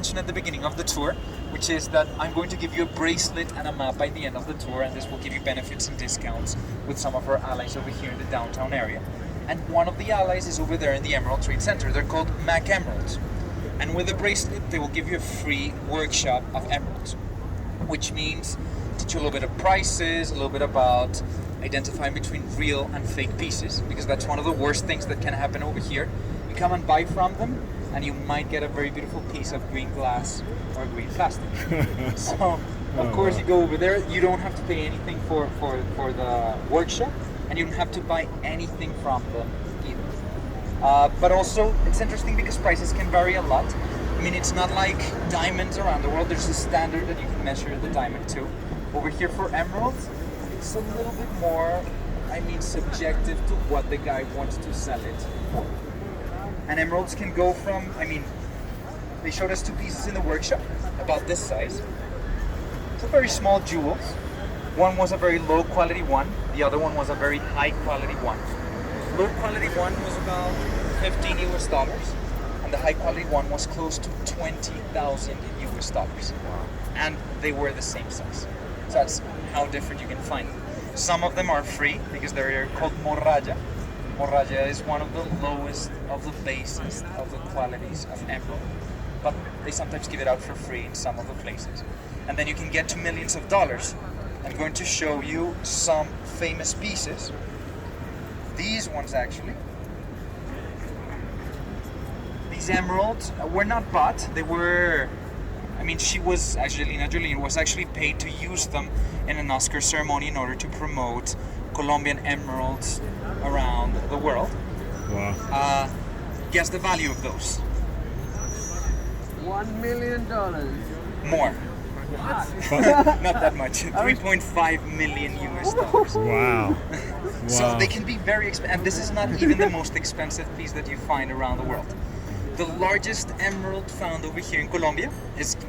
mentioned at the beginning of the tour, which is that I'm going to give you a bracelet and a map by the end of the tour, and this will give you benefits and discounts with some of our allies over here in the downtown area. And one of the allies is over there in the Emerald Trade Center. They're called Mac Emeralds. And with the bracelet, they will give you a free workshop of emeralds, which means teach you a little bit of prices, a little bit about identifying between real and fake pieces, because that's one of the worst things that can happen over here. You come and buy from them, and you might get a very beautiful piece of green glass or green plastic. So, of course, you go over there. You don't have to pay anything for the workshop, and you don't have to buy anything from them either. But also, it's interesting because prices can vary a lot. I mean, it's not like diamonds around the world. There's a standard that you can measure the diamond to. Over here for emeralds, it's a little bit more, subjective to what the guy wants to sell it for. And emeralds can go from, they showed us two pieces in the workshop, about this size. It's a very small jewels. One was a very low quality one, the other one was a very high quality one. Low quality one was about $15 and the high quality one was close to $20,000. And they were the same size. So that's how different you can find them. Some of them are free because they're called morraja. Morraja is one of the lowest of the basest of the qualities of emerald, but they sometimes give it out for free in some of the places. And then you can get to millions of dollars. I'm going to show you some famous pieces. These ones actually. These emeralds were not bought, they were, Angelina Jolie was actually paid to use them in an Oscar ceremony in order to promote Colombian emeralds around the world. Wow. Guess the value of those. $1 million. More. Not that much. 3.5 million US dollars. Wow. So they can be very expensive, and this is not even the most expensive piece that you find around the world. The largest emerald found over here in Colombia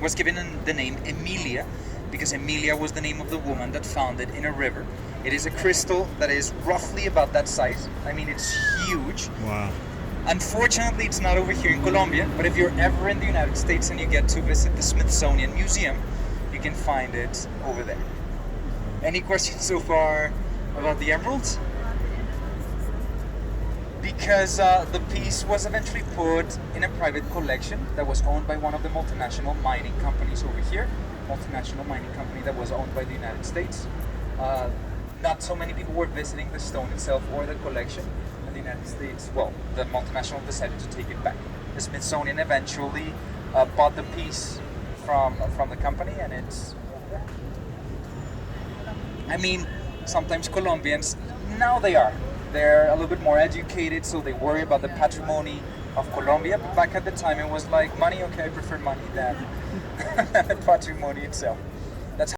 was given the name Emilia, because Emilia was the name of the woman that found it in a river. It is a crystal that is roughly about that size. It's huge. Wow. Unfortunately, it's not over here in Colombia, but if you're ever in the United States and you get to visit the Smithsonian Museum, you can find it over there. Any questions so far about the emeralds? Because the piece was eventually put in a private collection that was owned by one of the multinational mining companies over here. Multinational mining company that was owned by the United States. Not so many people were visiting the stone itself or the collection. In the United States, the multinational decided to take it back. The Smithsonian eventually bought the piece from the company, and it's over there. Sometimes Colombians, now they're a little bit more educated, so they worry about the patrimony of Colombia. But back at the time, it was like money. Okay, I prefer money than the patrimony itself.